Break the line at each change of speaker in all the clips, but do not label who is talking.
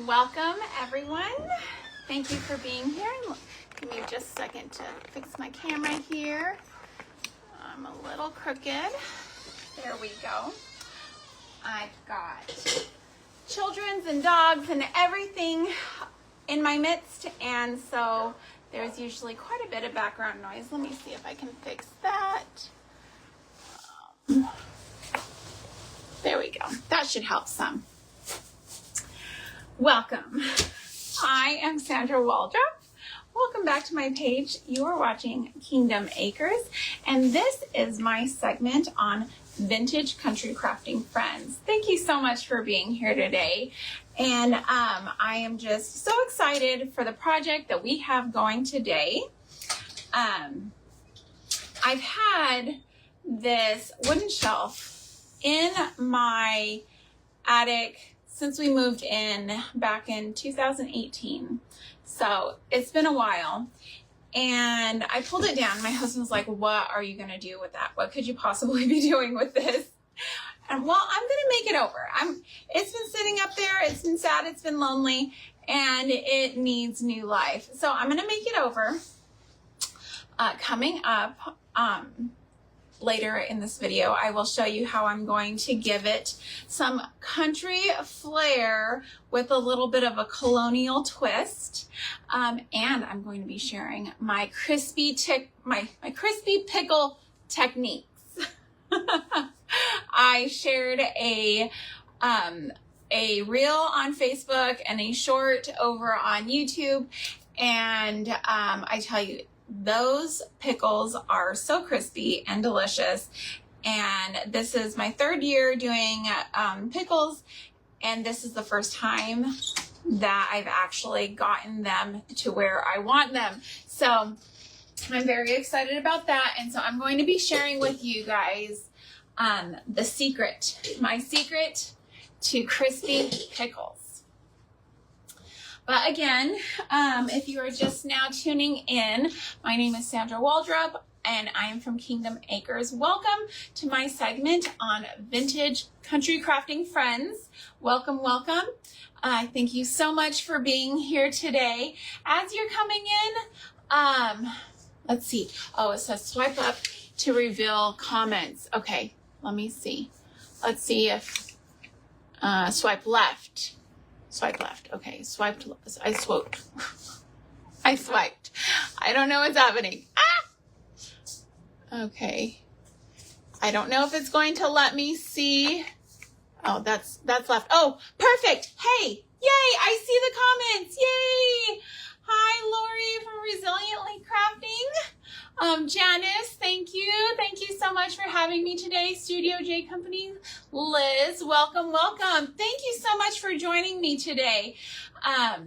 Welcome everyone. Thank you for being here. Give me just a second to fix my camera here. I'm a little crooked. There we go. I've got children's and dogs and everything in my midst, and so there's usually quite a bit of background noise. Let me see if I can fix that. There we go. That should help some. Welcome. I am Sandra Waldrop. Welcome back to my page. You are watching Kingdom Acres, and this is my segment on vintage country crafting friends. Thank you so much for being here today. And I am just so excited for the project that we have going today. I've had this wooden shelf in my attic since we moved in back in 2018. So it's been a while. And I pulled it down. My husband was like, what are you going to do with that? What could you possibly be doing with this? And well, I'm going to make it over. It's been sitting up there. It's been sad. It's been lonely. And it needs new life. So I'm going to make it over. Coming up later in this video, I will show you how I'm going to give it some country flair with a little bit of a colonial twist. And I'm going to be sharing my crispy pickle techniques. I shared a reel on Facebook and a short over on YouTube, and I tell you, those pickles are so crispy and delicious. And this is my third year doing pickles, and this is the first time that I've actually gotten them to where I want them. So I'm very excited about that. And so I'm going to be sharing with you guys the secret, my secret to crispy pickles. But again, if you are just now tuning in, my name is Sandra Waldrop, and I am from Kingdom Acres. Welcome to my segment on vintage country crafting friends. Welcome, welcome. Thank you so much for being here today. As you're coming in, let's see. Oh, it says swipe up to reveal comments. Okay, let me see. Let's see if swipe left. Swipe left. Okay, swiped. I swiped. I swiped. I don't know what's happening. Ah! Okay. I don't know if it's going to let me see. Oh, that's left. Oh, perfect. Hey, yay! I see the comments. Yay! Hi, Lori from Resiliently Crafting. Janice, thank you. Thank you so much for having me today. Studio J Company, Liz, welcome, welcome. Thank you so much for joining me today. I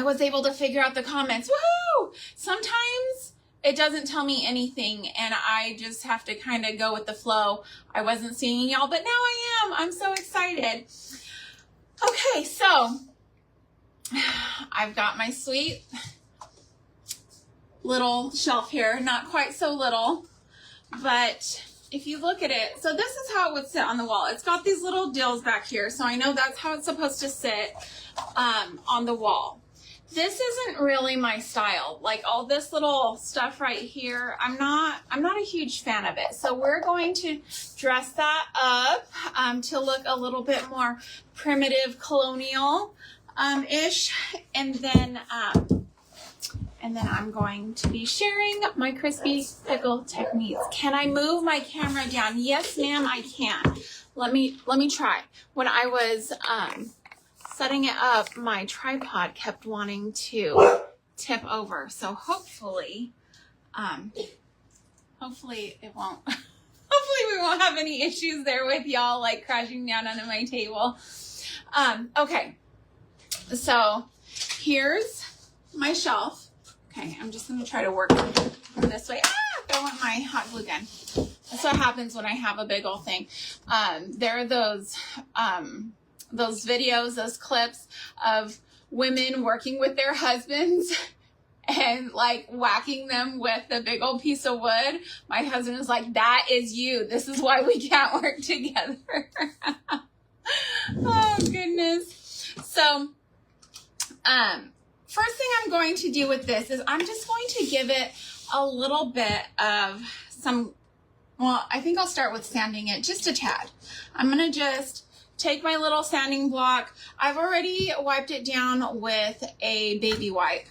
was able to figure out the comments. Woohoo! Sometimes it doesn't tell me anything, and I just have to kind of go with the flow. I wasn't seeing y'all, but now I am. I'm so excited. Okay, so I've got my sweet little shelf here, not quite so little, but if you look at it, so this is how it would sit on the wall. It's got these little dills back here, so I know that's how it's supposed to sit on the wall. This isn't really my style. Like all this little stuff right here, I'm not a huge fan of it. So we're going to dress that up to look a little bit more primitive, colonial ish, and then I'm going to be sharing my crispy pickle techniques. Can I move my camera down? Yes, ma'am, I can. Let me try. When I was setting it up, my tripod kept wanting to tip over. So hopefully it won't. Hopefully we won't have any issues there with y'all like crashing down onto my table. Okay. So here's my shelf. Okay, I'm just going to try to work from this way. Don't want my hot glue gun. That's what happens when I have a big old thing. There are those videos, those clips of women working with their husbands and like whacking them with a big old piece of wood. My husband is like, that is you. This is why we can't work together. Oh, goodness. So First thing I'm going to do with this is I'm just going to give it a little bit of some, well, I think I'll start with sanding it just a tad. I'm going to just take my little sanding block. I've already wiped it down with a baby wipe,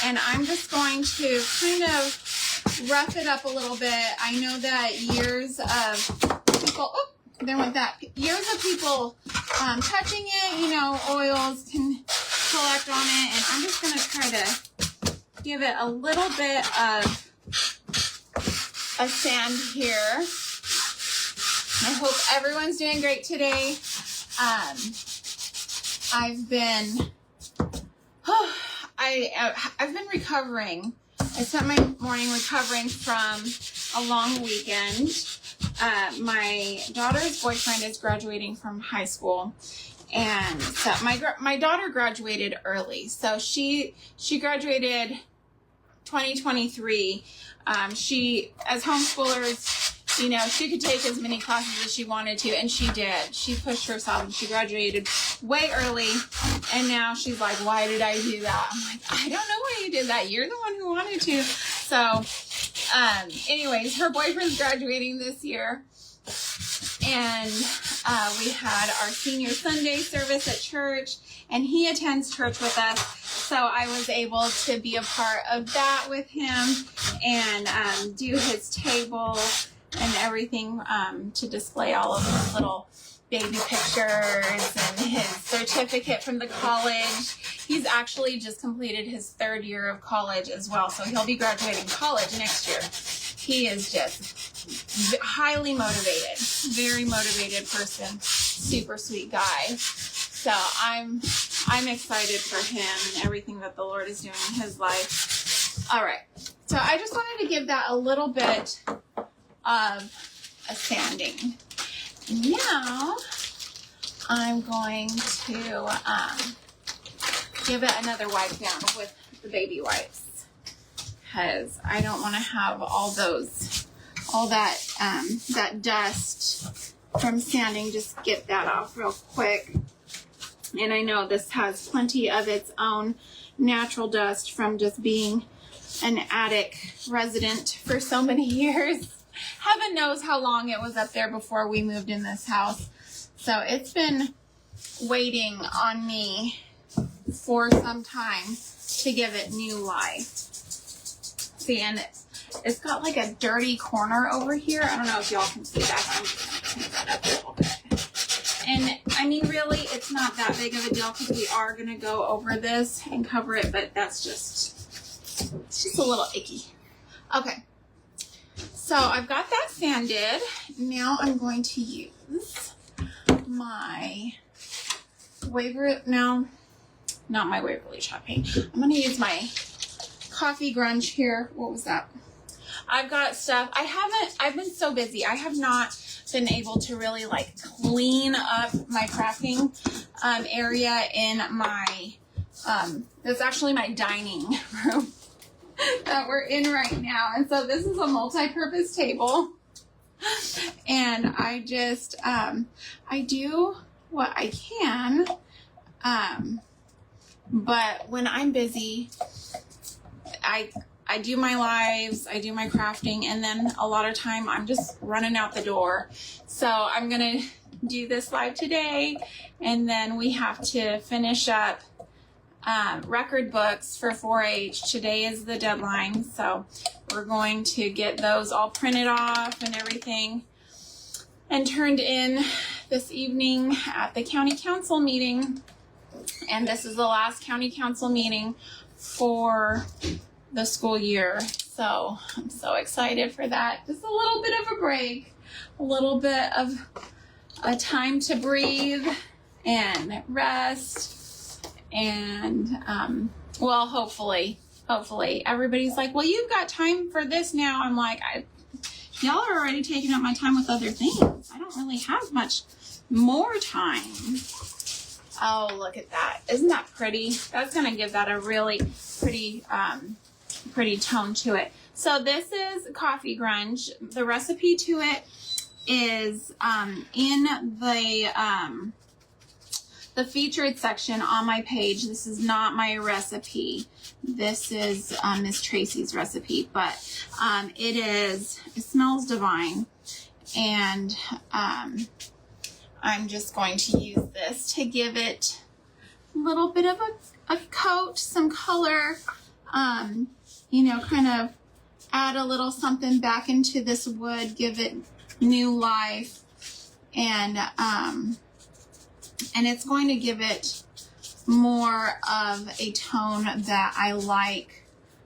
and I'm just going to kind of rough it up a little bit. I know that years of people, oh, there went that. Years of people touching it, you know, oils can collect on it, and I'm just going to try to give it a little bit of a sand here. I hope everyone's doing great today. I've been recovering. I spent my morning recovering from a long weekend. My daughter's boyfriend is graduating from high school, and so my daughter graduated early. So she graduated 2023. She, as homeschoolers, you know, she could take as many classes as she wanted to, and she did. She pushed herself, and she graduated way early, and now she's like, why did I do that? I'm like, I don't know why you did that. You're the one who wanted to. So, anyways, her boyfriend's graduating this year, and we had our senior Sunday service at church, and he attends church with us. So I was able to be a part of that with him and do his table and everything to display all of his little baby pictures and his certificate from the college. He's actually just completed his 3rd year of college as well, so he'll be graduating college next year. He is just highly motivated, very motivated person, super sweet guy. So I'm excited for him and everything that the Lord is doing in his life. All right, so I just wanted to give that a little bit of a sanding. Now I'm going to give it another wipe down with the baby wipes, because I don't want to have all that dust from sanding. Just get that off real quick. And I know this has plenty of its own natural dust from just being an attic resident for so many years. Heaven knows how long it was up there before we moved in this house. So it's been waiting on me for some time to give it new life. See, and it's got like a dirty corner over here. I don't know if y'all can see that. I'm just going to clean that up a little bit. And I mean, really, it's not that big of a deal because we are going to go over this and cover it, but that's just a little icky. Okay. So I've got that sanded. Now I'm going to use my not my Waverly shot paint. I'm going to use my coffee grunge here. What was that? I've got stuff. I've been so busy. I have not been able to really like clean up my crafting area in my, it's actually my dining room that we're in right now. And so this is a multi-purpose table, and I just, I do what I can, but when I'm busy, I do my lives, I do my crafting, and then a lot of time I'm just running out the door. So I'm gonna do this live today, and then we have to finish up record books for 4-H. Today is the deadline, so we're going to get those all printed off and everything and turned in this evening at the county council meeting. And this is the last county council meeting for the school year, so I'm so excited for that. Just a little bit of a break, a little bit of a time to breathe and rest, and well, hopefully everybody's like, well, you've got time for this now. I'm like, y'all are already taking up my time with other things. I don't really have much more time. Oh, look at that. Isn't that pretty? That's gonna give that a really pretty tone to it. So this is coffee grunge. The recipe to it is in the the featured section on my page. This is not my recipe. This is Miss Tracy's recipe, but it smells divine. And I'm just going to use this to give it a little bit of a coat, some color, you know, kind of add a little something back into this wood, give it new life. And it's going to give it more of a tone that I like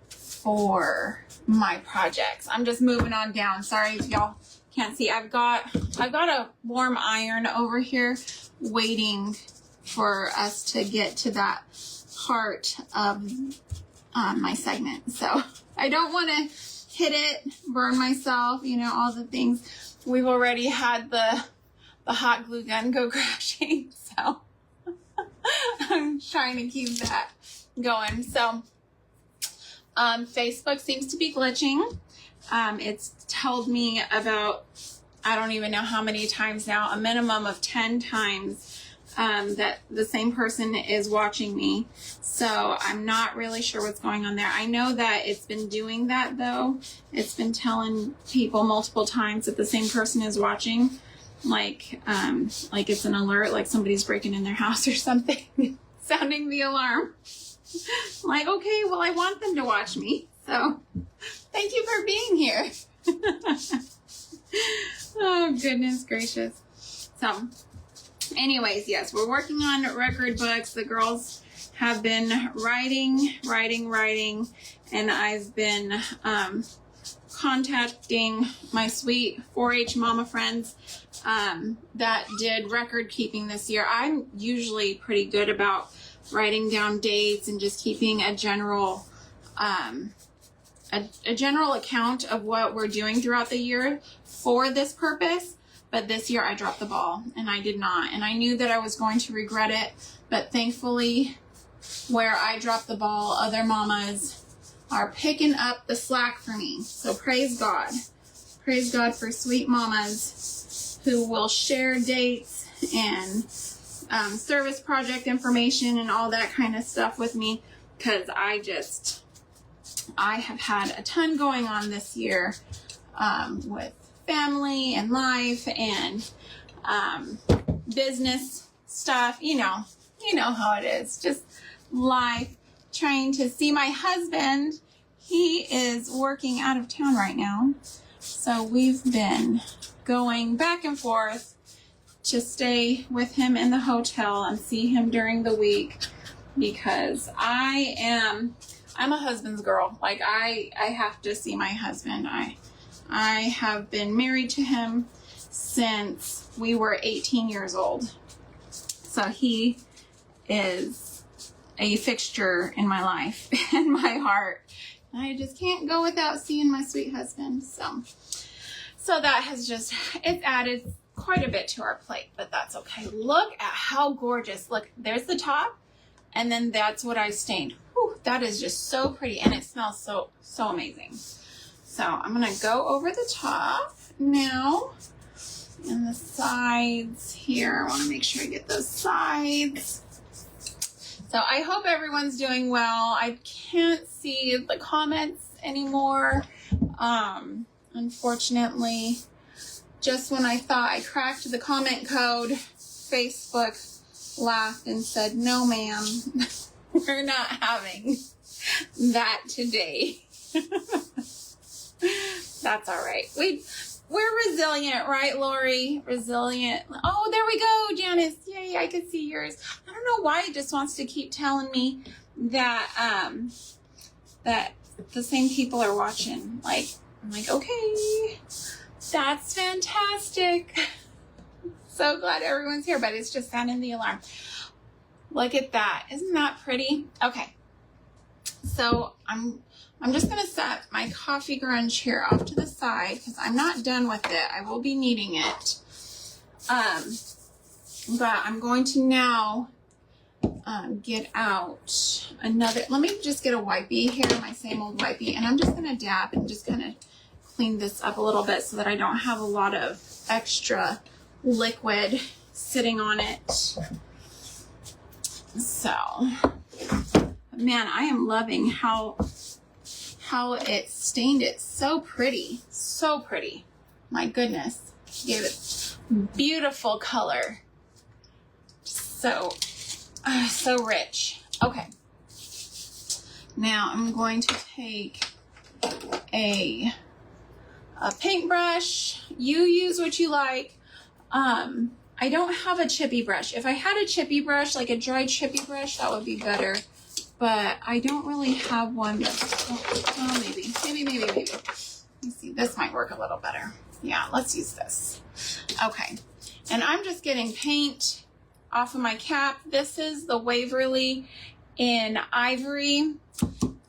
for my projects. I'm just moving on down. Sorry if y'all can't see. I've got a warm iron over here waiting for us to get to that part of my segment. So I don't want to hit it, burn myself, you know, all the things. We've already had the hot glue gun go crashing, so I'm trying to keep that going. So Facebook seems to be glitching. It's told me about, I don't even know how many times now, a minimum of 10 times that the same person is watching me. So I'm not really sure what's going on there. I know that it's been doing that though. It's been telling people multiple times that the same person is watching. Like it's an alert, like somebody's breaking in their house or something, sounding the alarm. I'm like, okay, well, I want them to watch me. So thank you for being here. Oh, goodness gracious. So anyways, yes, we're working on record books. The girls have been writing, and I've been contacting my sweet 4-H mama friends that did record keeping this year. I'm usually pretty good about writing down dates and just keeping a general a general account of what we're doing throughout the year for this purpose. But this year I dropped the ball, and I did not. And I knew that I was going to regret it, but thankfully where I dropped the ball, other mamas are picking up the slack for me. So praise God. Praise God for sweet mamas who will share dates and service project information and all that kind of stuff with me, because I have had a ton going on this year with family and life and business stuff. You know how it is. Just life. Trying to see my husband. He is working out of town right now. So we've been going back and forth to stay with him in the hotel and see him during the week, because I'm a husband's girl. Like I have to see my husband. I have been married to him since we were 18 years old. So he is a fixture in my life and my heart. I just can't go without seeing my sweet husband. So that has it's added quite a bit to our plate, but that's okay. Look at how gorgeous. Look, there's the top, and then that's what I stained. Whew, that is just so pretty, and it smells so amazing. So I'm gonna go over the top now and the sides here. I wanna make sure I get those sides. So I hope everyone's doing well. I can't see the comments anymore. Unfortunately, just when I thought I cracked the comment code, Facebook laughed and said, no, ma'am, we're not having that today. That's all right. We're resilient, right, Lori? Resilient. Oh, there we go, Janice. Yay, I could see yours. I don't know why it just wants to keep telling me that that the same people are watching. I'm like, okay, that's fantastic. So glad everyone's here, but it's just sounding the alarm. Look at that. Isn't that pretty? Okay. So I'm just going to set my coffee grunge here off to the side because I'm not done with it. I will be needing it. But I'm going to now get out another, let me just get a wipey here, my same old wipey, and I'm just going to dab and just kind of clean this up a little bit so that I don't have a lot of extra liquid sitting on it. So, man, I am loving how it stained it. So pretty. So pretty. My goodness. Gave it beautiful color. So rich. Okay. Now I'm going to take a paintbrush. You use what you like. I don't have a chippy brush. If I had a chippy brush, like a dry chippy brush, that would be better. But I don't really have one. Maybe. Let me see. This might work a little better. Yeah, let's use this. Okay. And I'm just getting paint off of my cap. This is the Waverly in Ivory.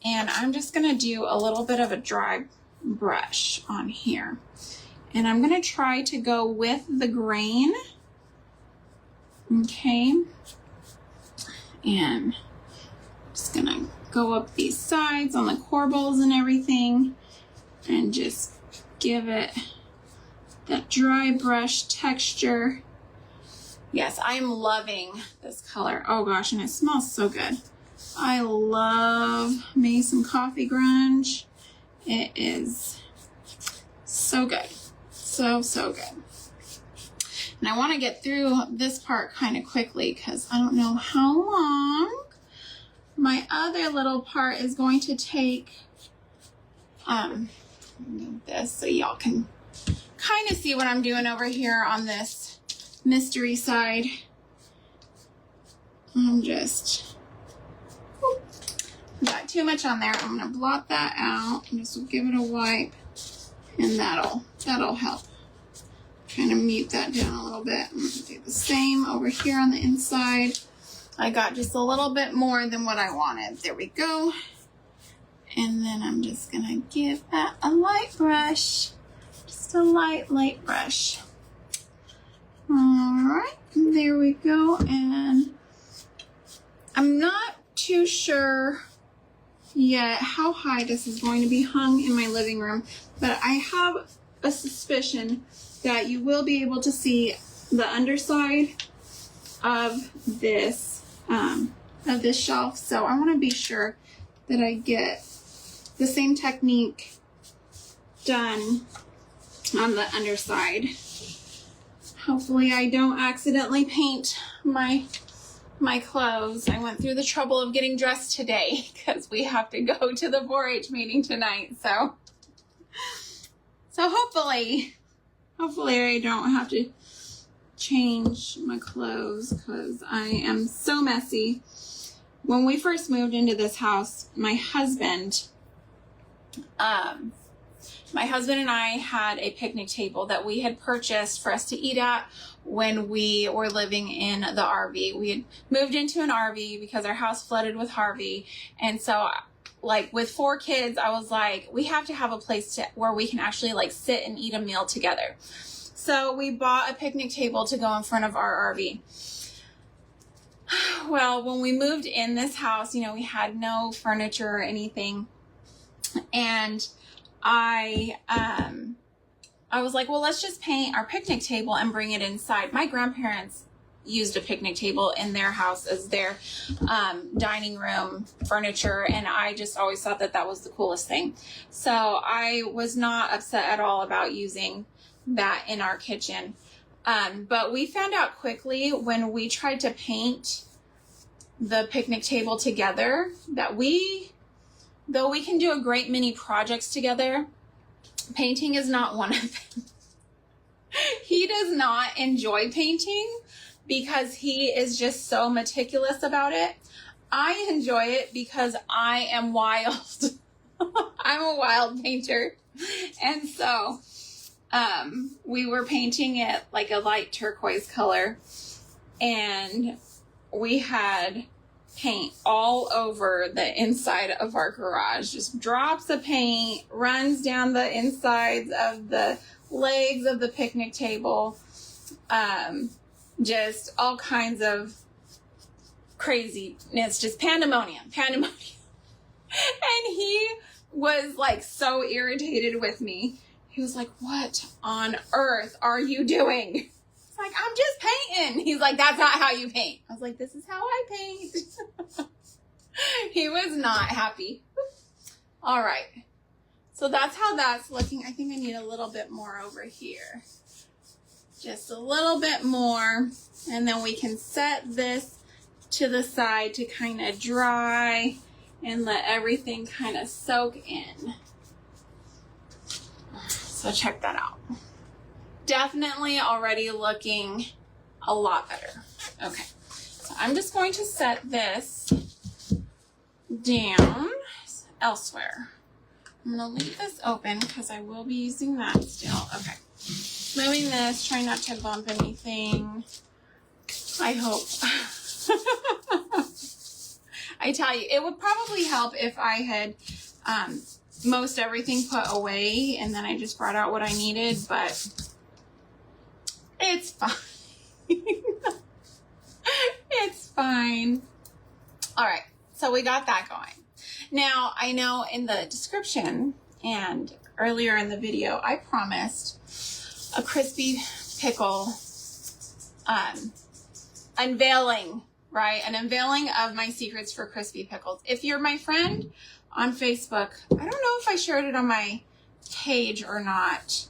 And I'm just going to do a little bit of a dry brush on here. And I'm going to try to go with the grain. Okay. And just going to go up these sides on the corbels and everything and just give it that dry brush texture. Yes, I'm loving this color. Oh gosh, and it smells so good. I love Mason Coffee Grunge. It is so good. So good. And I want to get through this part kind of quickly because I don't know how long my other little part is going to take. Move this so y'all can kind of see what I'm doing over here on this mystery side. I'm just got too much on there. I'm going to blot that out and just give it a wipe, and that'll help kind of mute that down a little bit. I'm going to do the same over here on the inside. I got just a little bit more than what I wanted. There we go. And then I'm just going to give that a light brush. Just a light brush. All right, there we go. And I'm not too sure yet how high this is going to be hung in my living room, but I have a suspicion that you will be able to see the underside of this shelf. So I want to be sure that I get the same technique done on the underside. Hopefully I don't accidentally paint my clothes. I went through the trouble of getting dressed today because we have to go to the 4-H meeting tonight. So hopefully I don't have to change my clothes because I am so messy. When we first moved into this house, my husband and I had a picnic table that we had purchased for us to eat at when we were living in the RV. We had moved into an RV because our house flooded with Harvey. And so, like, with 4 kids, I was like, we have to have a place where we can actually, like, sit and eat a meal together. So we bought a picnic table to go in front of our RV. Well, when we moved in this house, you know, we had no furniture or anything. And I was like, well, let's just paint our picnic table and bring it inside. My grandparents used a picnic table in their house as their dining room furniture, and I just always thought that was the coolest thing. So I was not upset at all about using that in our kitchen. But we found out quickly when we tried to paint the picnic table together that though we can do a great many projects together, painting is not one of them. He does not enjoy painting because he is just so meticulous about it. I enjoy it because I am wild. I'm a wild painter. And so we were painting it like a light turquoise color, and we had paint all over the inside of our garage. Just drops of paint runs down the insides of the legs of the picnic table. Just all kinds of craziness, just pandemonium. And he was like so irritated with me. He was like, what on earth are you doing? like, I'm just painting. He's like, that's not how you paint. I was like, this is how I paint. He was not happy. All right. So that's how that's looking. I think I need a little bit more over here. Just a little bit more. And then we can set this to the side to kind of dry and let everything kind of soak in. So check that out. Definitely already looking a lot better. Okay, so I'm just going to set this down elsewhere. I'm going to leave this open because I will be using that still. Okay, moving this, trying not to bump anything. I hope. I tell you, it would probably help if I had most everything put away and then I just brought out what I needed, but it's fine. It's fine. All right, so we got that going. Now, I know in the description and earlier in the video, I promised a crispy pickle unveiling, right? An unveiling of my secrets for crispy pickles. If you're my friend on Facebook, I don't know if I shared it on my page or not,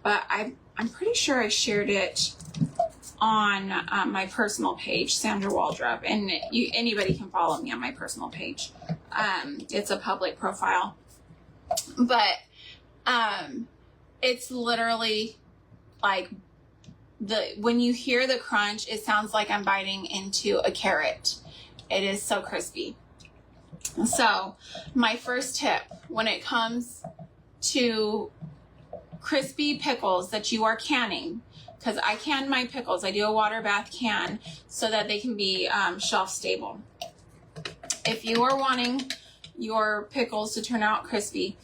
but I'm pretty sure I shared it on my personal page, Sandra Waldrop, and anybody can follow me on my personal page. It's a public profile, but it's literally like when you hear the crunch, it sounds like I'm biting into a carrot. It is so crispy. So my first tip when it comes to crispy pickles that you are canning, because I can my pickles, I do a water bath can so that they can be shelf stable. If you are wanting your pickles to turn out crispy,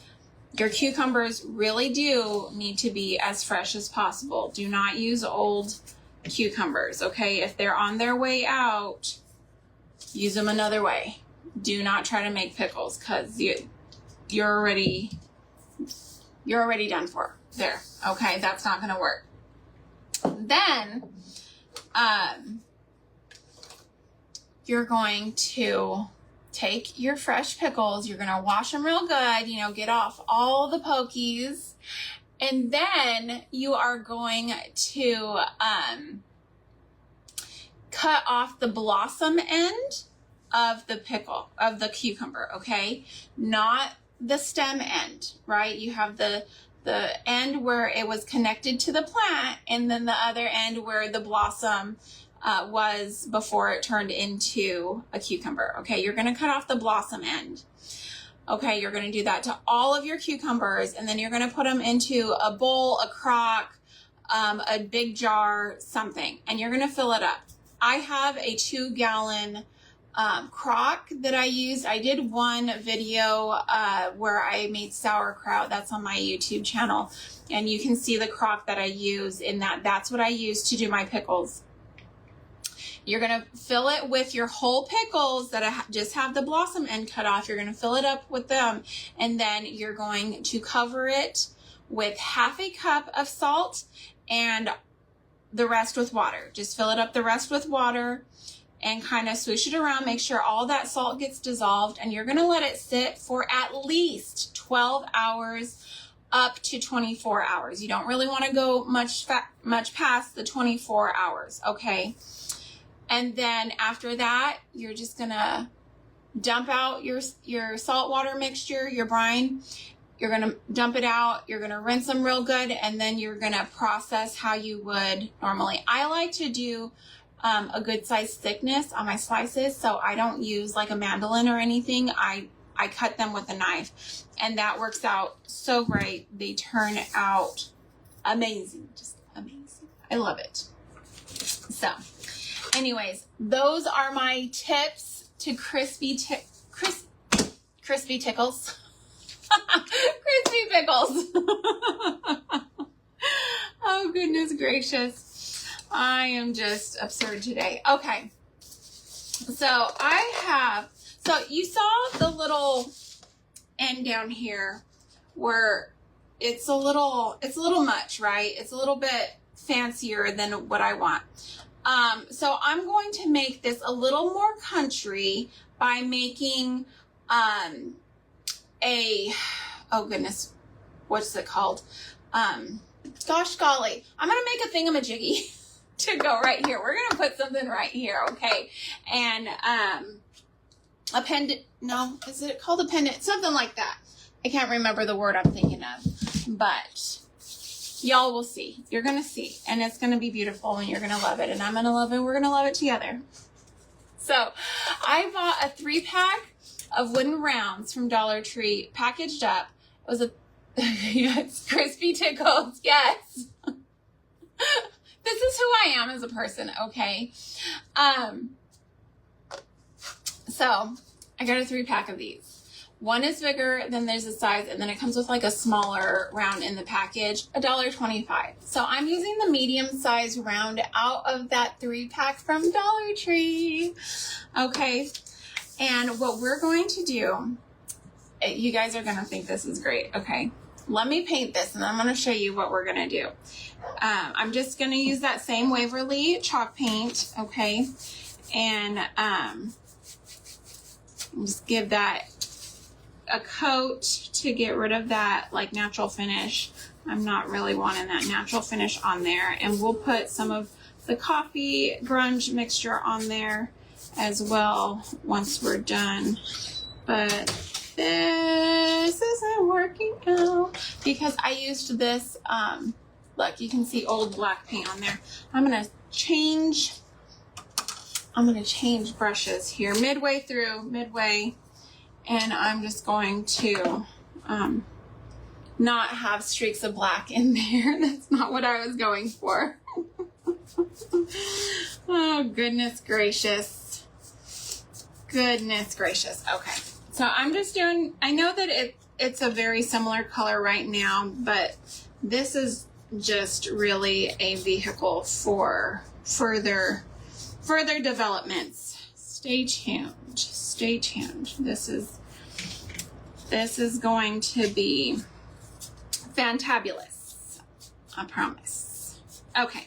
your cucumbers really do need to be as fresh as possible. Do not use old cucumbers, okay? If they're on their way out, use them another way. Do not try to make pickles because you're already done for there, okay? That's not going to work. Then you're going to take your fresh pickles, you're going to wash them real good, you know, get off all the pokies, and then you are going to cut off the blossom end of the pickle, of the cucumber, okay? Not the stem end, right? You have the end where it was connected to the plant, and then the other end where the blossom was before it turned into a cucumber. Okay, you're going to cut off the blossom end. Okay, you're going to do that to all of your cucumbers, and then you're going to put them into a bowl, a crock, a big jar, something, and you're going to fill it up. I have a 2-gallon crock that I used. I did one video where I made sauerkraut. That's on my YouTube channel, and you can see the crock that I use in that. That's what I use to do my pickles. You're going to fill it with your whole pickles that just have the blossom end cut off. You're going to fill it up with them, and then you're going to cover it with half a cup of salt and the rest with water. Just fill it up the rest with water and kind of swoosh it around. Make sure all that salt gets dissolved, and you're going to let it sit for at least 12 hours up to 24 hours. You don't really want to go much past the 24 hours, okay? And then after that, you're just going to dump out your salt water mixture, your brine. You're going to dump it out. You're going to rinse them real good, and then you're going to process how you would normally. I like to do a good size thickness on my slices, so I don't use like a mandolin or anything. I cut them with a knife, and that works out so great. They turn out amazing, just amazing. I love it. So anyways, those are my tips to crispy tickles. Crispy pickles. Oh, goodness gracious. I am just absurd today. Okay. So you saw the little end down here where it's a little much, right? It's a little bit fancier than what I want. So I'm going to make this a little more country by making oh goodness, what's it called? Gosh golly, I'm gonna make a thingamajiggy to go right here. We're gonna put something right here, okay? And no, is it called a pendant? Something like that. I can't remember the word I'm thinking of, but y'all will see. You're gonna see, and it's gonna be beautiful, and you're gonna love it, and I'm gonna love it. We're gonna love it together. So I bought a 3-pack of wooden rounds from Dollar Tree, packaged up. It was a yes, crispy tickles. Yes. This is who I am as a person, okay? So I got a 3-pack of these. One is bigger, then there's a size, and then it comes with like a smaller round in the package, $1.25. So I'm using the medium size round out of that 3-pack from Dollar Tree. Okay. And what we're going to do, you guys are going to think this is great. Okay. Let me paint this, and I'm going to show you what we're going to do. I'm just going to use that same Waverly chalk paint. Okay. And, just give that a coat to get rid of that like natural finish. I'm not really wanting that natural finish on there. And we'll put some of the coffee grunge mixture on there as well once we're done. But this isn't working out because I used this, look, you can see old black paint on there. I'm gonna change brushes here midway, and I'm just going to not have streaks of black in there. That's not what I was going for. Oh, goodness gracious. Goodness gracious. Okay. So I'm just doing, I know that it's a very similar color right now, but this is just really a vehicle for further developments. Stay tuned. Stay tuned. This is going to be fantabulous. I promise. Okay.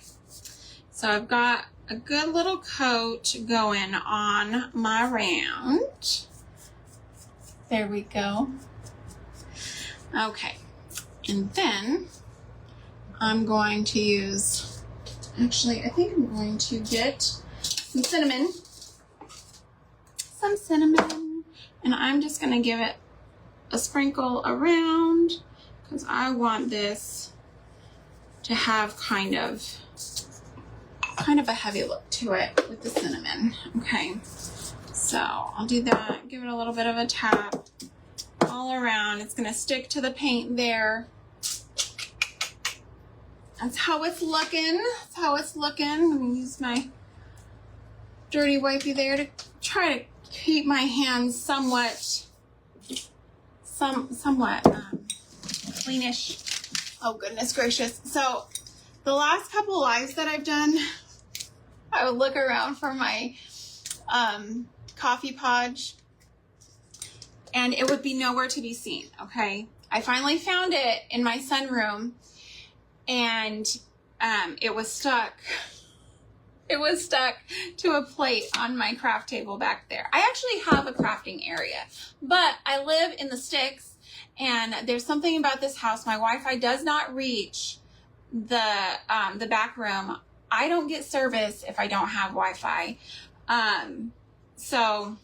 So I've got a good little coat going on my round. There we go. Okay. And then I'm going to use, actually, I think I'm going to get some cinnamon. And I'm just going to give it a sprinkle around because I want this to have kind of a heavy look to it with the cinnamon. Okay. So I'll do that, give it a little bit of a tap all around. It's going to stick to the paint there. That's how it's looking. That's how it's looking. I'm going to use my dirty wipey there to try to keep my hands somewhat cleanish. Oh, goodness gracious. So the last couple lives that I've done, I would look around for my coffee podge and it would be nowhere to be seen. Okay. I finally found it in my sunroom and it was stuck. It was stuck to a plate on my craft table back there. I actually have a crafting area, but I live in the sticks and there's something about this house. My Wi-Fi does not reach the back room. I don't get service if I don't have Wi-Fi. So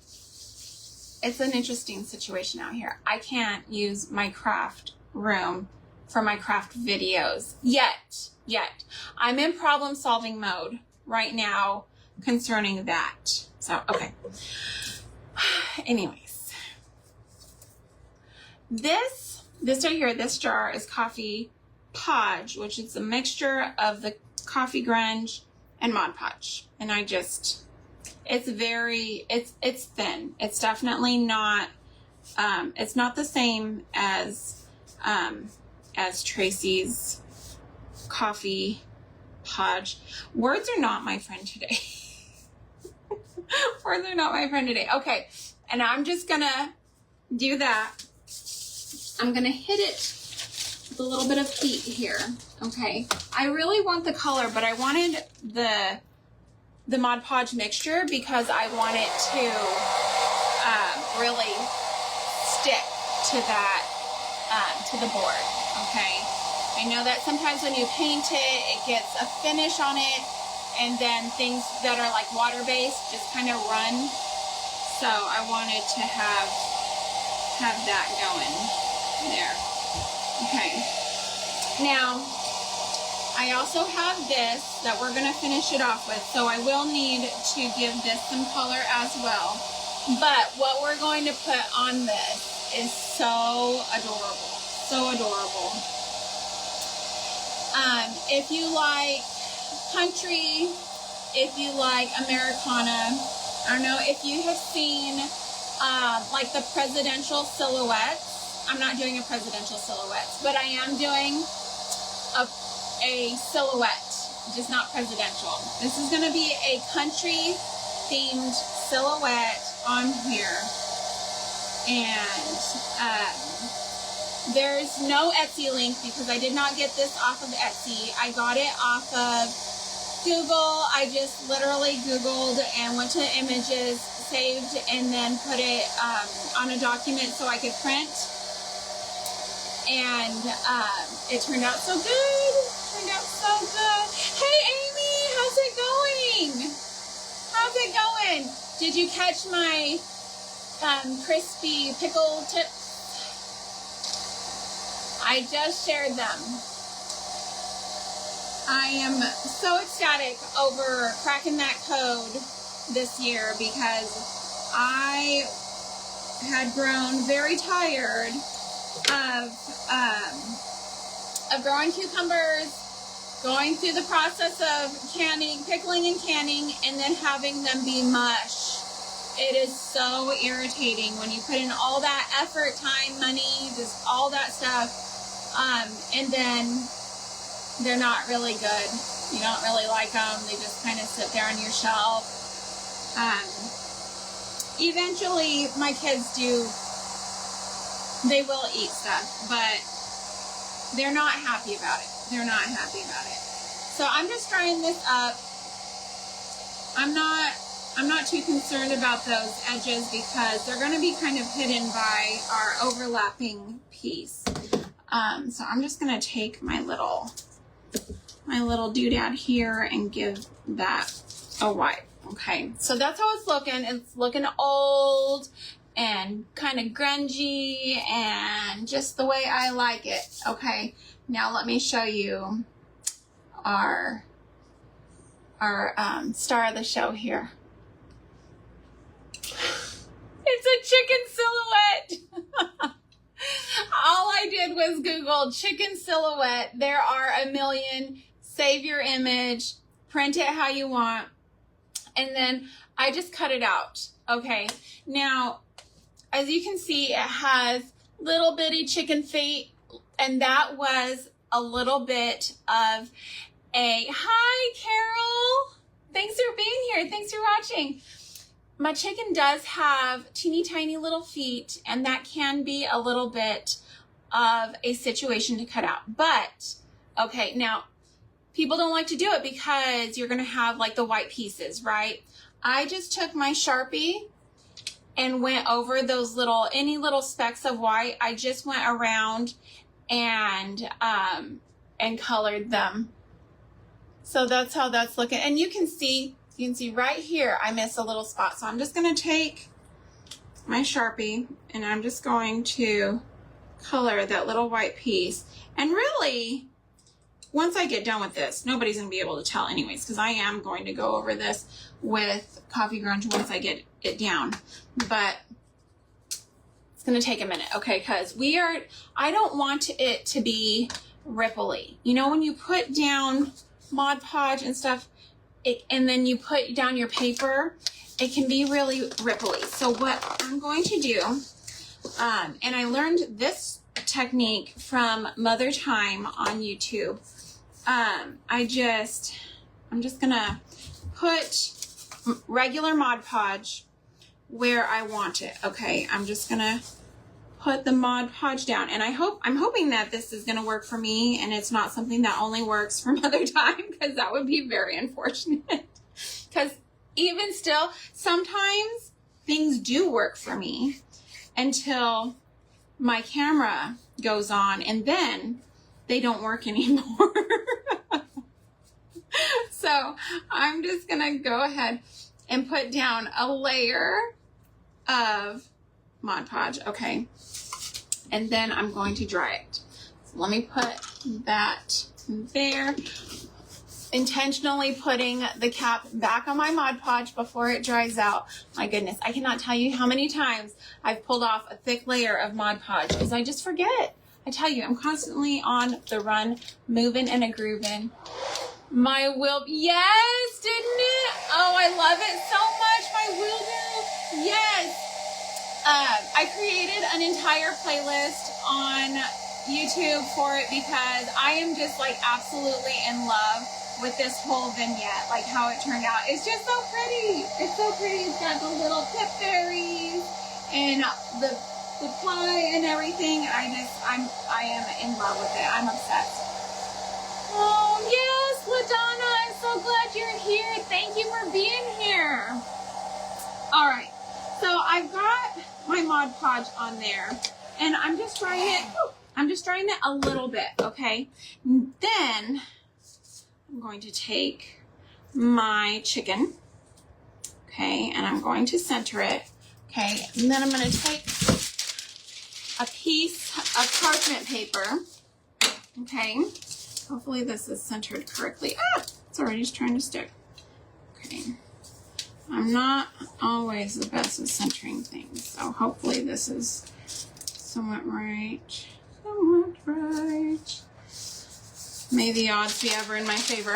it's an interesting situation out here. I can't use my craft room for my craft videos yet. I'm in problem solving mode right now concerning that. So, okay. Anyways, this right here, this jar is coffee podge, which is a mixture of the coffee grunge and Mod Podge. And it's thin. It's definitely not, it's not the same as Tracy's coffee podge. Words are not my friend today. Words are not my friend today. Okay. And I'm just gonna do that. I'm gonna hit it the little bit of heat here. Okay, I really want the color, but I wanted the Mod Podge mixture because I want it to really stick to that, to the board. Okay, I know that sometimes when you paint it, it gets a finish on it, and then things that are like water-based just kind of run. So I wanted to have that going there. Okay. Now, I also have this that we're going to finish it off with, so I will need to give this some color as well. But what we're going to put on this is so adorable. So adorable. If you like country, if you like Americana, I don't know if you have seen like the presidential silhouettes. I'm not doing a presidential silhouette, but I am doing a silhouette, just not presidential. This is going to be a country themed silhouette on here. And there's no Etsy link because I did not get this off of Etsy. I got it off of Google. I just literally Googled and went to images, saved, and then put it on a document so I could print. And it turned out so good. Turned out so good. Hey, Amy, how's it going? How's it going? Did you catch my crispy pickle tips? I just shared them. I am so ecstatic over cracking that code this year because I had grown very tired of growing cucumbers, going through the process of canning, pickling and canning, and then having them be mush. It is so irritating when you put in all that effort, time, money, just all that stuff, and then they're not really good. You don't really like them. They just kind of sit there on your shelf. Eventually, my kids they will eat stuff, but they're not happy about it. They're not happy about it. So I'm just drying this up. I'm not too concerned about those edges because they're going to be kind of hidden by our overlapping piece. So I'm just going to take my little doodad here and give that a wipe. Okay, so that's how it's looking. It's looking old and kind of grungy and just the way I like it. Okay, now let me show you our star of the show here. It's a chicken silhouette. All I did was Google chicken silhouette. There are a million. Save your image, print it how you want, and then I just cut it out. Okay, now as you can see, it has little bitty chicken feet, and that was a little bit of a hi, Carol. Thanks for being here. Thanks for watching. My chicken does have teeny tiny little feet, and that can be a little bit of a situation to cut out. But okay, now people don't like to do it because you're going to have like the white pieces, right? I just took my Sharpie and went over those any little specks of white. I just went around and colored them. So that's how that's looking. And you can see right here, I missed a little spot. So I'm just going to take my Sharpie and I'm just going to color that little white piece. And really, once I get done with this, nobody's going to be able to tell anyways, because I am going to go over this with Coffee Grunge once I get it down. But it's going to take a minute, okay? Because I don't want it to be ripply. You know, when you put down Mod Podge and stuff, and then you put down your paper, it can be really ripply. So what I'm going to do, and I learned this technique from Mother Time on YouTube. I'm just gonna put regular Mod Podge where I want it. Okay, I'm just gonna put the Mod Podge down. And I'm hoping that this is going to work for me and it's not something that only works for Mother Time, because that would be very unfortunate. Because even still, sometimes things do work for me until my camera goes on and then they don't work anymore. So I'm just going to go ahead and put down a layer of Mod Podge. Okay. And then I'm going to dry it. So let me put that there. Intentionally putting the cap back on my Mod Podge before it dries out. My goodness, I cannot tell you how many times I've pulled off a thick layer of Mod Podge because I just forget. I tell you, I'm constantly on the run, moving and a grooving. My wheel, yes, didn't it? Oh, I love it so much, my wheel. Yes. I created an entire playlist on YouTube for it because I am just like absolutely in love with this whole vignette, like how it turned out. It's just so pretty. It's so pretty. It's got the little tip fairies and the pie and everything. I am in love with it. I'm obsessed. Oh yes, LaDonna, I'm so glad you're here. Thank you for being here. All right, so I've got my Mod Podge on there and I'm just drying it. I'm just drying it a little bit, okay? Then I'm going to take my chicken, okay, and I'm going to center it, okay, and then I'm going to take a piece of parchment paper, okay, hopefully this is centered correctly. Ah, it's already just trying to stick, okay. I'm not always the best at centering things, so hopefully this is somewhat right, somewhat right. May the odds be ever in my favor.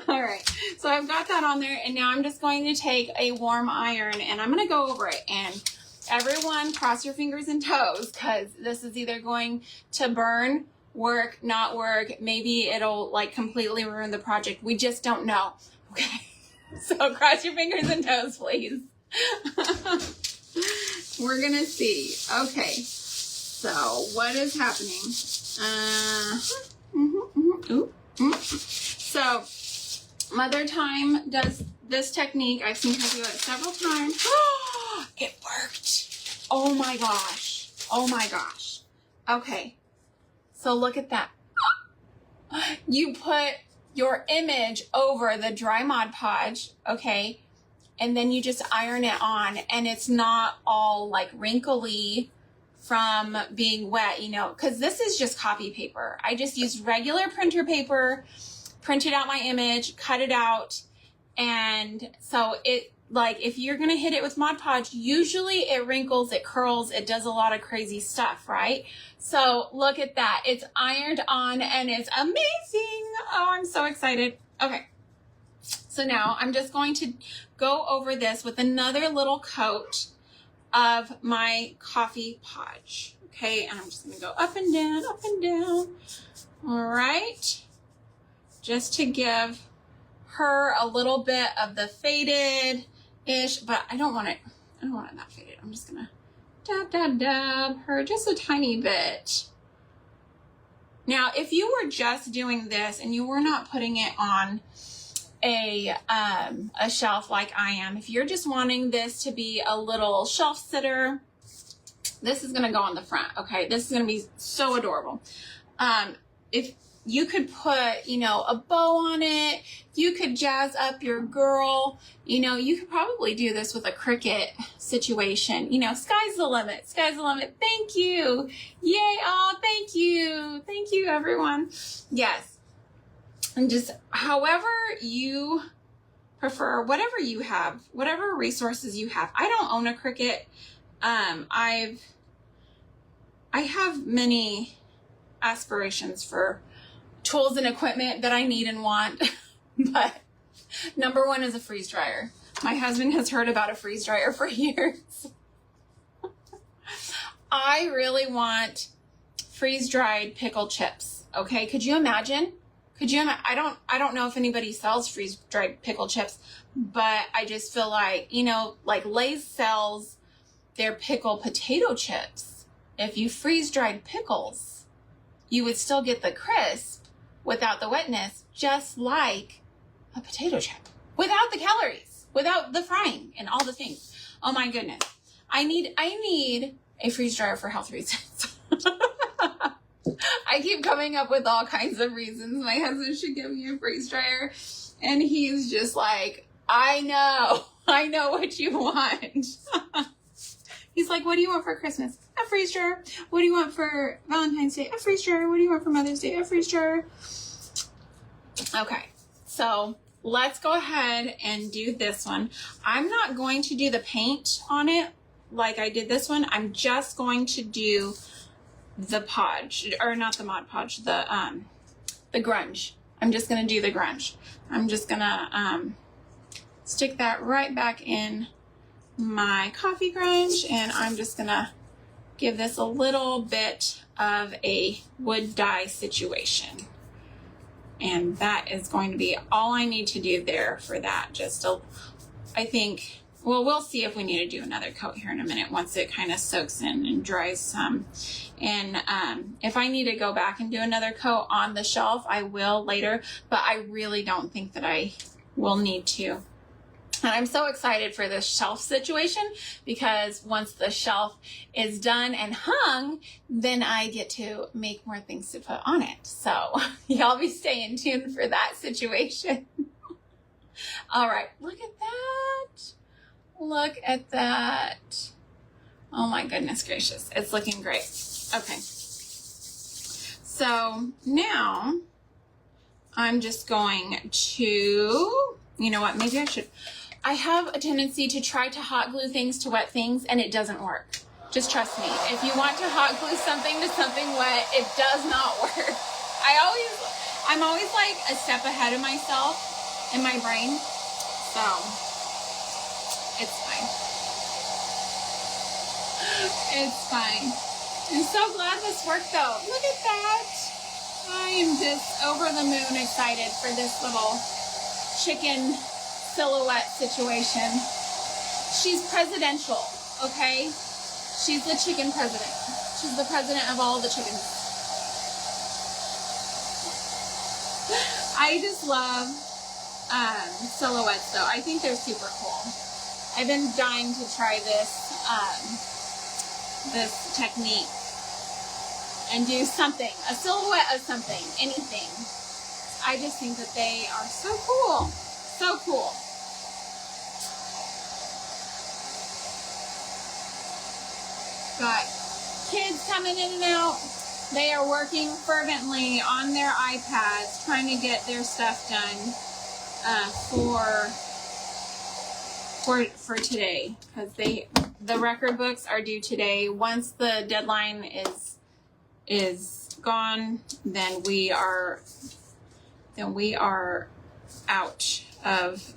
All right, so I've got that on there, and now I'm just going to take a warm iron, and I'm going to go over it. And everyone, cross your fingers and toes, because this is either going to burn, work, not work. Maybe it'll like completely ruin the project. We just don't know. Okay, so cross your fingers and toes, please. We're going to see. Okay, so what is happening? So Mother Time does this technique. I've seen her do it several times. Oh, it worked. Oh my gosh. Oh my gosh. Okay. So look at that. You put your image over the dry Mod Podge, okay? And then you just iron it on, and it's not all like wrinkly from being wet, you know, because this is just copy paper. I just used regular printer paper, printed out my image, cut it out. And so it, like, if you're going to hit it with Mod Podge, usually it wrinkles, it curls, it does a lot of crazy stuff, right? So look at that. It's ironed on and it's amazing. Oh, I'm so excited. Okay. So now I'm just going to go over this with another little coat of my coffee podge. Okay, and I'm just going to go up and down, up and down. All right. Just to give her a little bit of the faded-ish, but I don't want it that faded. I'm just going to dab, dab, dab her just a tiny bit. Now, if you were just doing this and you were not putting it on a shelf like I am, if you're just wanting this to be a little shelf sitter, this is going to go on the front. Okay, this is going to be so adorable. If you could put, you know, a bow on it, you could jazz up your girl, you know, you could probably do this with a Cricut situation. You know, sky's the limit, sky's the limit. Thank you. Yay. Oh, thank you. Thank you, everyone. Yes. And just however you prefer, whatever you have, whatever resources you have. I don't own a Cricut. I have many aspirations for tools and equipment that I need and want, but number one is a freeze dryer. My husband has heard about a freeze dryer for years. I really want freeze dried pickle chips. Okay, could you imagine? I don't know if anybody sells freeze dried pickle chips, but I just feel like, you know, like Lay's sells they're pickle potato chips. If you freeze dried pickles, you would still get the crisp without the wetness, just like a potato chip, without the calories, without the frying and all the things. Oh my goodness. I need a freeze dryer for health reasons. I keep coming up with all kinds of reasons my husband should give me a freeze dryer. And he's just like, I know what you want. He's like, what do you want for Christmas? A freeze dryer. What do you want for Valentine's Day? A freeze dryer. What do you want for Mother's Day? A freeze dryer. Okay, so let's go ahead and do this one. I'm not going to do the paint on it like I did this one. I'm just going to do the podge, or not the Mod Podge, the grunge. I'm just going to do the grunge. I'm just going to stick that right back in my coffee grunge, and I'm just going to give this a little bit of a wood dye situation. And that is going to be all I need to do there for that. I think, well, we'll see if we need to do another coat here in a minute once it kind of soaks in and dries some. And if I need to go back and do another coat on the shelf, I will later, but I really don't think that I will need to. And I'm so excited for this shelf situation because once the shelf is done and hung, then I get to make more things to put on it. So y'all be staying tuned for that situation. All right, look at that. Look at that. Oh my goodness gracious. It's looking great. Okay. So now I'm just going to, you know what, maybe I have a tendency to try to hot glue things to wet things, and it doesn't work. Just trust me. If you want to hot glue something to something wet, it does not work. I'm always like a step ahead of myself in my brain, so it's fine. It's fine. I'm so glad this worked though. Look at that. I am just over the moon excited for this little chicken silhouette situation. She's presidential, okay? She's the chicken president. She's the president of all the chickens. I just love silhouettes though. I think they're super cool. I've been dying to try this this technique and do something, a silhouette of something, anything. I just think that they are so cool. So cool. Got kids coming in and out. They are working fervently on their iPads trying to get their stuff done for today, because the record books are due today. Once the deadline is gone, then we are out of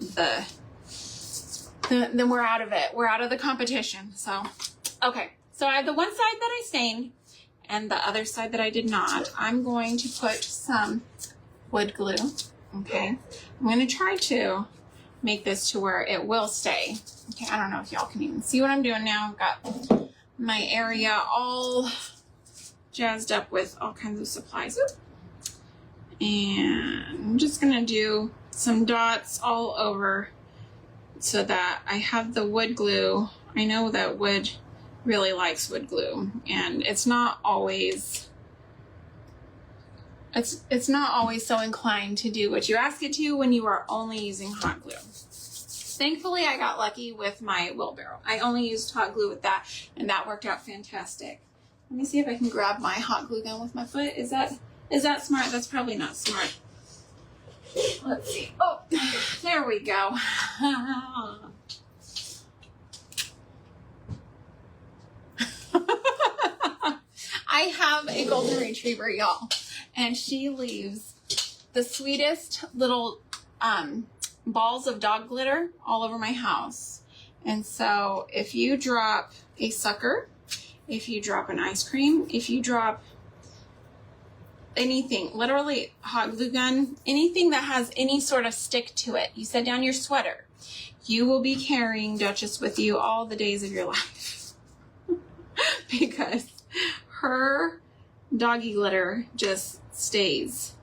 then we're out of it. We're out of the competition. So, okay. So I have the one side that I stained and the other side that I did not. I'm going to put some wood glue. Okay. I'm going to try to make this to where it will stay. Okay. I don't know if y'all can even see what I'm doing now. I've got my area all jazzed up with all kinds of supplies. And I'm just going to do some dots all over so that I have the wood glue. I know that wood really likes wood glue, and it's not always so inclined to do what you ask it to when you are only using hot glue. Thankfully, I got lucky with my wheelbarrow. I only used hot glue with that, and that worked out fantastic. Let me see if I can grab my hot glue gun with my foot. Is that smart? That's probably not smart. Let's see. Oh, there we go. I have a golden retriever, y'all, and she leaves the sweetest little balls of dog glitter all over my house. And so if you drop a sucker, if you drop an ice cream, if you drop anything, literally hot glue gun, anything that has any sort of stick to it, you set down your sweater, you will be carrying Duchess with you all the days of your life. because her doggy litter just stays.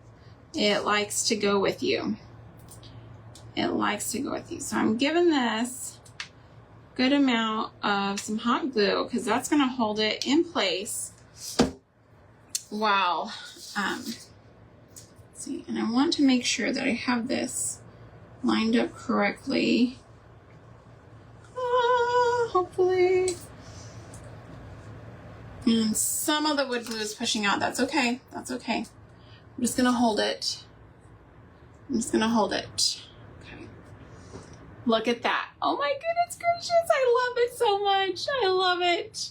It likes to go with you. It likes to go with you. So I'm giving this a good amount of some hot glue because that's going to hold it in place while, let's see, and I want to make sure that I have this lined up correctly. Hopefully. And some of the wood glue is pushing out. That's okay. That's okay. I'm just going to hold it. I'm just going to hold it. Okay. Look at that. Oh my goodness gracious. I love it so much. I love it.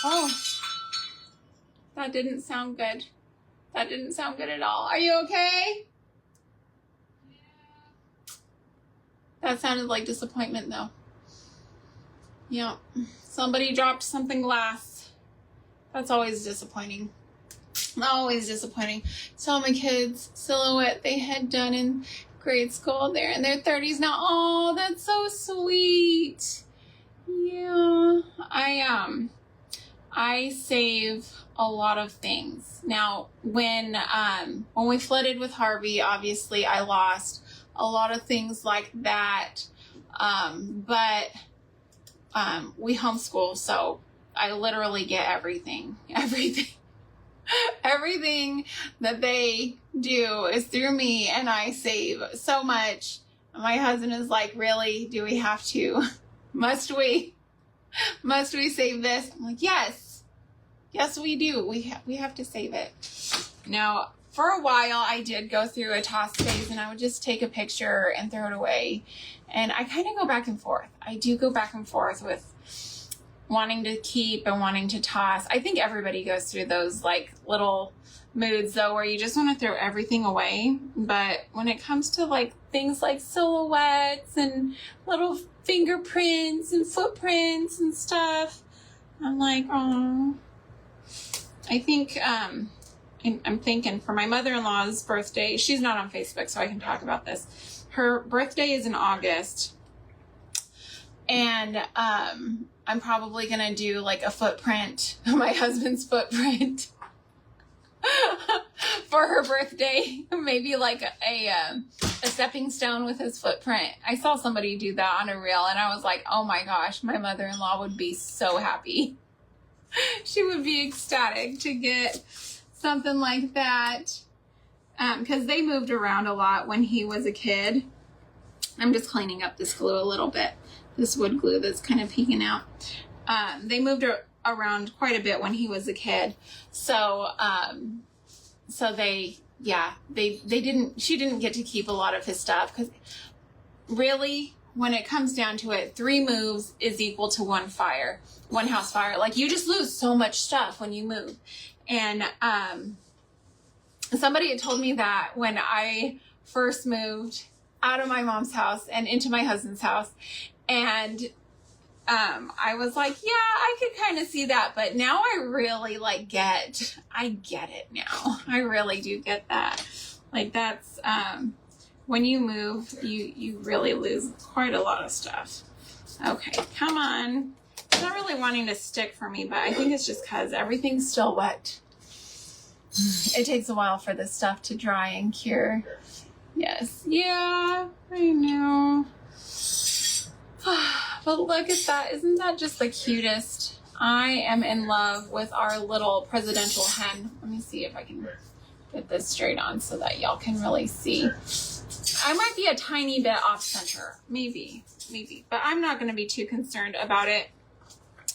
Oh, that didn't sound good. That didn't sound good at all. Are you okay? That sounded like disappointment though. Yeah. Somebody dropped something glass. That's always disappointing. Always disappointing. So my kids' silhouette they had done in grade school. They're in their 30s now. Oh, that's so sweet. Yeah. I save a lot of things. Now, when we flooded with Harvey, obviously I lost a lot of things like that. But we homeschool, so I literally get everything. Everything that they do is through me, and I save so much. My husband is like, really? Do we have to? Must we save this? I'm like, yes, we do. We have to save it. Now, for a while, I did go through a toss phase, and I would just take a picture and throw it away. And I kind of go back and forth. I do go back and forth with wanting to keep and wanting to toss. I think everybody goes through those like little moods though, where you just want to throw everything away. But when it comes to like things like silhouettes and little fingerprints and footprints and stuff, I'm like, oh, I think, I'm thinking for my mother-in-law's birthday, she's not on Facebook, so I can talk about this. Her birthday is in August, and I'm probably going to do like a footprint, my husband's footprint for her birthday. Maybe like a stepping stone with his footprint. I saw somebody do that on a reel, and I was like, oh my gosh, my mother-in-law would be so happy. She would be ecstatic to get something like that. Because they moved around a lot when he was a kid. I'm just cleaning up this glue a little bit. This wood glue that's kind of peeking out. They moved around quite a bit when he was a kid. So she didn't get to keep a lot of his stuff, because really, when it comes down to it, 3 moves is equal to 1 house fire. Like, you just lose so much stuff when you move. And, somebody had told me that when I first moved out of my mom's house and into my husband's house. And I was like, yeah, I could kind of see that. But now I really I get it now. I really do get that. Like, that's, when you move, you really lose quite a lot of stuff. Okay, come on. It's not really wanting to stick for me, but I think it's just because everything's still wet. It takes a while for this stuff to dry and cure. Yes. Yeah, I know. But look at that. Isn't that just the cutest? I am in love with our little presidential hen. Let me see if I can get this straight on so that y'all can really see. I might be a tiny bit off center. Maybe. But I'm not going to be too concerned about it.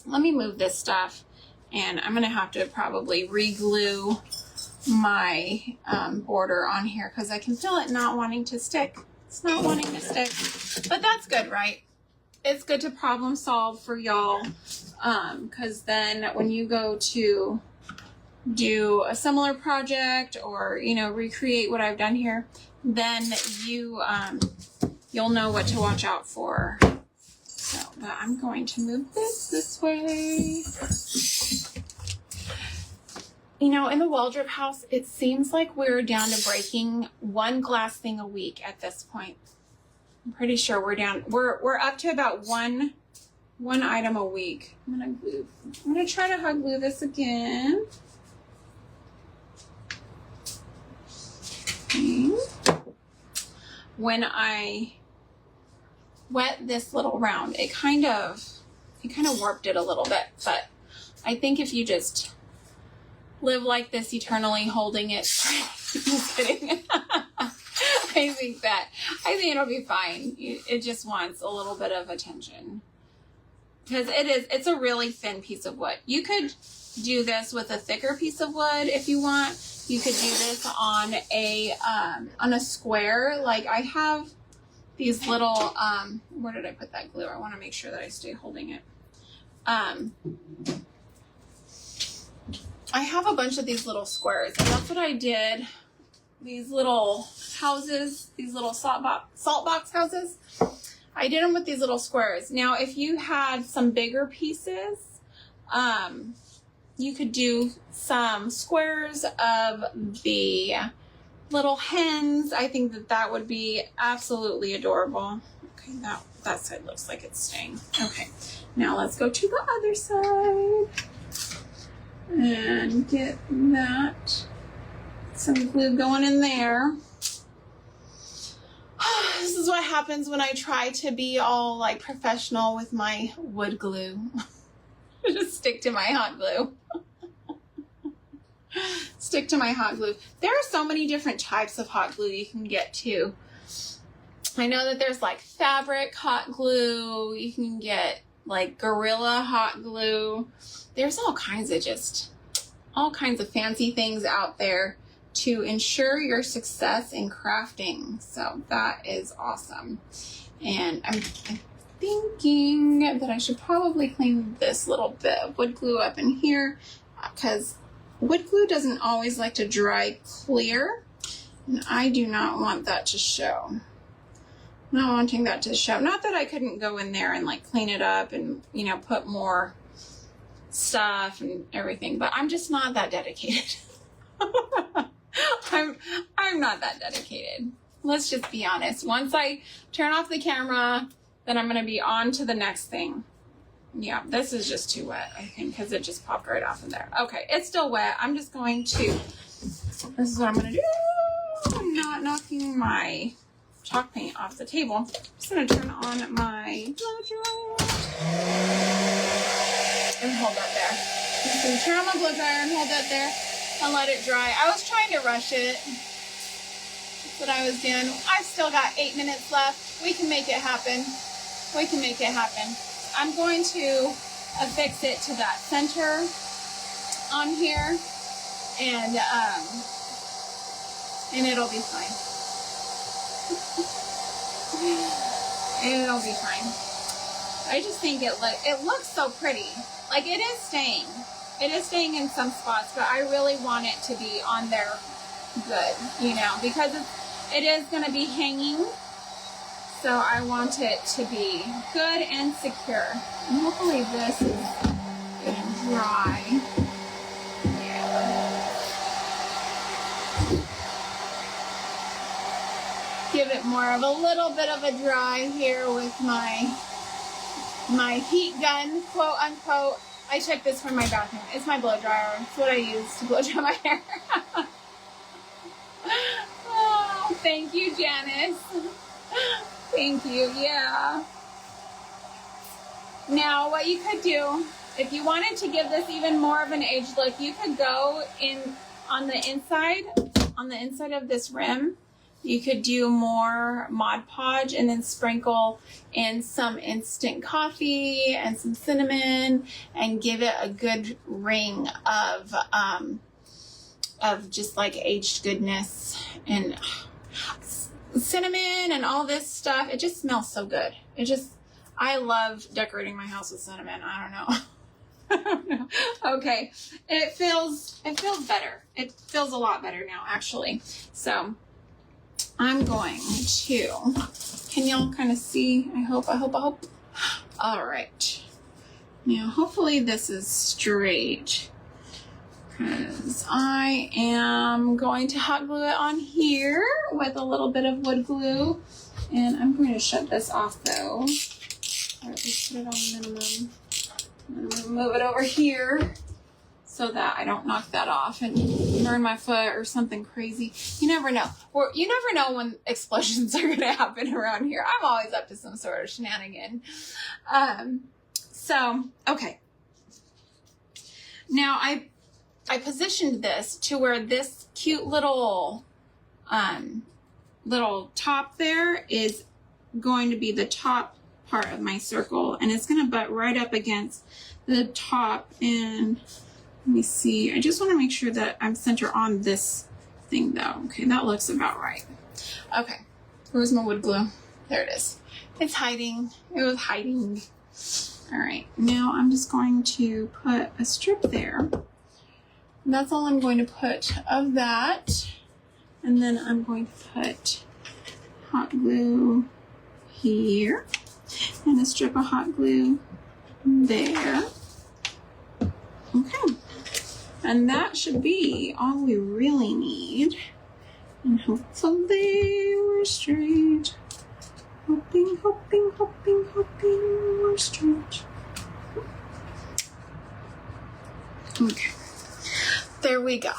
Let me move this stuff. And I'm going to have to probably re-glue my border on here, because I can feel it not wanting to stick. It's not wanting to stick. But that's good, right? It's good to problem solve for y'all, because then when you go to do a similar project or, recreate what I've done here, then you'll know what to watch out for. So, but I'm going to move this way. In the Waldrop house, it seems like we're down to breaking 1 glass thing a week at this point. I'm pretty sure we're up to about 1 one item a week. I'm gonna try to hot glue this again. Okay. When I wet this little round, it kind of warped it a little bit, but I think if you just live like this eternally holding it straight, just kidding. I think it'll be fine. It just wants a little bit of attention because it's a really thin piece of wood. You could do this with a thicker piece of wood if you want. You could do this on a square. Like I have these little, where did I put that glue? I want to make sure that I stay holding it. I have a bunch of these little squares, and that's what I did. These little houses, these little salt box houses, I did them with these little squares. Now, if you had some bigger pieces, you could do some squares of the little hens. I think that would be absolutely adorable. Okay, that side looks like it's staying. Okay, now let's go to the other side and get that, some glue going in there. This is what happens when I try to be all like professional with my wood glue. Just stick to my hot glue. Stick to my hot glue. There are so many different types of hot glue you can get too. I know that there's like fabric hot glue. You can get like Gorilla hot glue. There's all kinds of fancy things out there to ensure your success in crafting. So that is awesome. And I'm thinking that I should probably clean this little bit of wood glue up in here because wood glue doesn't always like to dry clear, and I do not want that to show. Not wanting that to show. Not that I couldn't go in there and like clean it up and, you know, put more stuff and everything, but I'm just not that dedicated. I'm not that dedicated. Let's just be honest. Once I turn off the camera, then I'm going to be on to the next thing. Yeah, this is just too wet, I think, because it just popped right off in there. Okay, it's still wet. I'm just going to, this is what I'm going to do. I'm not knocking my chalk paint off the table. I'm just going to turn on my blow dryer and hold that there. I'm just going to turn on my blow dryer and hold that there and let it dry. I was trying to rush it. That's what I was doing. I've still got 8 minutes left. We can make it happen. We can make it happen. I'm going to affix it to that center on here, and it'll be fine. It'll be fine. I just think it looks so pretty. Like it is staying. It is staying in some spots, but I really want it to be on there good, you know, because it is going to be hanging. So I want it to be good and secure. And hopefully this is good and dry. Yeah. Give it more of a little bit of a dry here with my heat gun, quote unquote. I took this from my bathroom. It's my blow dryer. It's what I use to blow dry my hair. Oh, thank you, Janice. Thank you, yeah. Now, what you could do, if you wanted to give this even more of an aged look, you could go in on the inside of this rim. You could do more Mod Podge and then sprinkle in some instant coffee and some cinnamon and give it a good ring of just like aged goodness and cinnamon and all this stuff. It just smells so good. I love decorating my house with cinnamon. I don't know. Okay. It feels better. It feels a lot better now, actually. So I'm going to, can y'all kind of see? I hope. All right. Now, hopefully this is straight, because I am going to hot glue it on here with a little bit of wood glue, and I'm going to shut this off though, or at least put it on minimum. I'm gonna move it over here so that I don't knock that off and burn my foot or something crazy. You never know. Or you never know when explosions are gonna happen around here. I'm always up to some sort of shenanigan. So, okay. Now I positioned this to where this cute little top there is going to be the top part of my circle, and it's going to butt right up against the top. And let me see, I just want to make sure that I'm center on this thing though. Okay, that looks about right. Okay, where's my wood glue? There it is. It's hiding. It was hiding. All right, now I'm just going to put a strip there. That's all I'm going to put of that. And then I'm going to put hot glue here and a strip of hot glue there. Okay. And that should be all we really need. And hopefully we're straight. Hoping, hoping, hoping, hoping we're straight. Okay. There we go.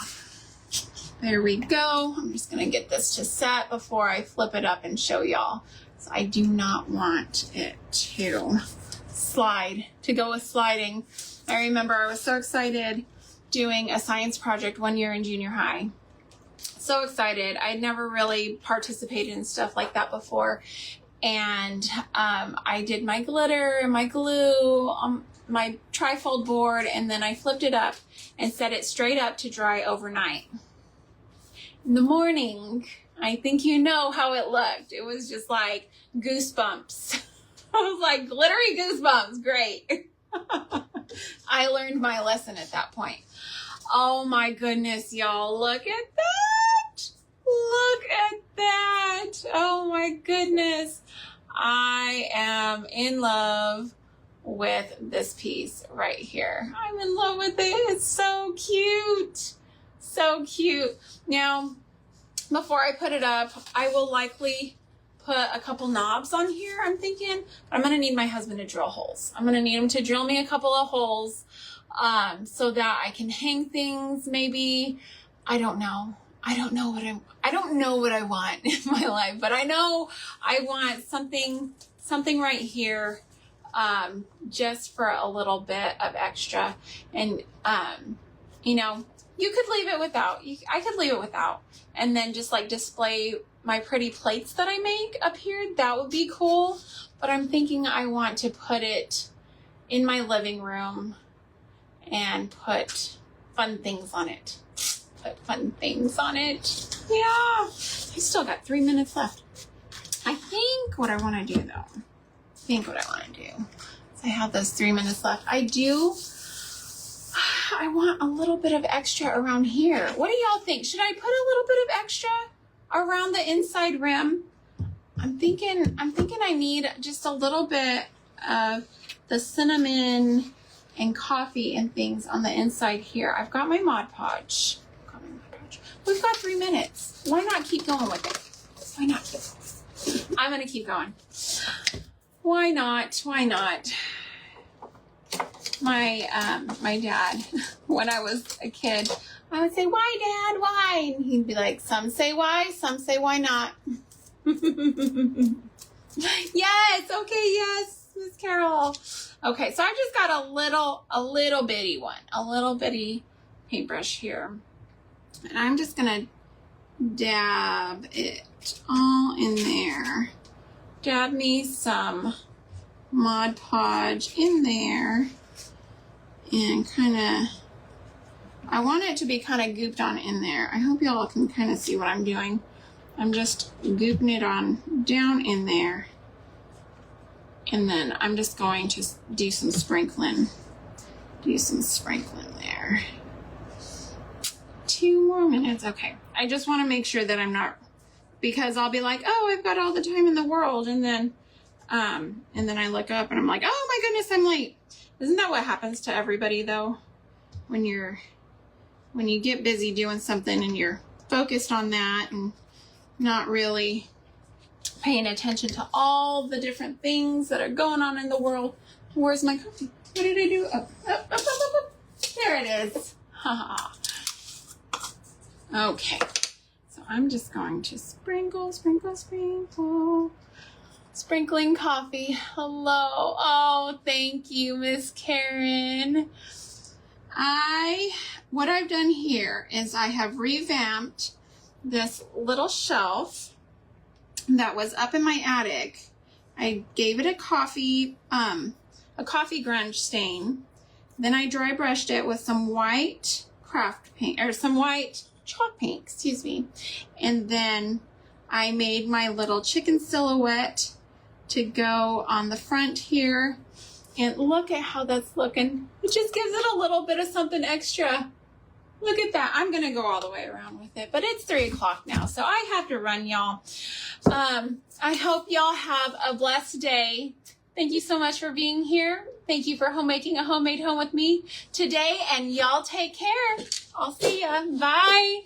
There we go. I'm just going to get this to set before I flip it up and show y'all. So I do not want it to slide, to go with sliding. I remember I was so excited doing a science project one year in junior high. So excited. I'd never really participated in stuff like that before. And I did my glitter and my glue on my trifold board, and then I flipped it up and set it straight up to dry overnight. In the morning, I think you know how it looked. It was just like goosebumps. I was like, glittery goosebumps, great. I learned my lesson at that point. Oh my goodness, y'all, look at that. Look at that. Oh my goodness. I am in love with this piece right here. I'm in love with it. It's so cute. So cute. Now, before I put it up, I will likely put a couple knobs on here, I'm thinking. I'm going to need my husband to drill holes. I'm going to need him to drill me a couple of holes so that I can hang things maybe. I don't know. I don't know what I want in my life, but I know I want something right here just for a little bit of extra. And you know, you could leave it without. I could leave it without, and then just like display my pretty plates that I make up here. That would be cool. But I'm thinking I want to put it in my living room and put fun things on it. Put fun things on it. Yeah. I still got 3 minutes left. I think what I want to do though. I have those 3 minutes left. I want a little bit of extra around here. What do y'all think? Should I put a little bit of extra around the inside rim? I'm thinking I need just a little bit of the cinnamon and coffee and things on the inside here. I've got my Mod Podge. We've got 3 minutes. Why not keep going with it? Why not keep going? I'm gonna keep going. Why not? Why not? My dad, when I was a kid, I would say, "Why, Dad? Why?" And he'd be like, "Some say why, some say why not." Yes, okay, yes, Miss Carol. Okay, so I just got a little bitty one, a little bitty paintbrush here, and I'm just gonna dab it all in there. Dab me some Mod Podge in there, and I want it to be kind of gooped on in there. I hope y'all can kind of see what I'm doing. I'm just gooping it on down in there, and then I'm just going to do some sprinkling. There. 2 more minutes. Okay. I just want to make sure that I'm not, because I'll be like, oh, I've got all the time in the world, and then I look up and I'm like, oh my goodness, I'm late. Isn't that what happens to everybody though? When you get busy doing something and you're focused on that and not really paying attention to all the different things that are going on in the world. Where's my coffee? What did I do? Up. There it is. Okay. So I'm just going to sprinkle. Sprinkling coffee. Hello. Oh, thank you, Miss Karen. What I've done here is I have revamped this little shelf that was up in my attic. I gave it a coffee grunge stain. Then I dry brushed it with some white craft paint, or some white chalk paint, excuse me. And then I made my little chicken silhouette to go on the front here. And look at how that's looking. It just gives it a little bit of something extra. Look at that. I'm going to go all the way around with it. But it's 3 o'clock now, so I have to run, y'all. I hope y'all have a blessed day. Thank you so much for being here. Thank you for homemaking a homemade home with me today. And y'all take care. I'll see ya. Bye.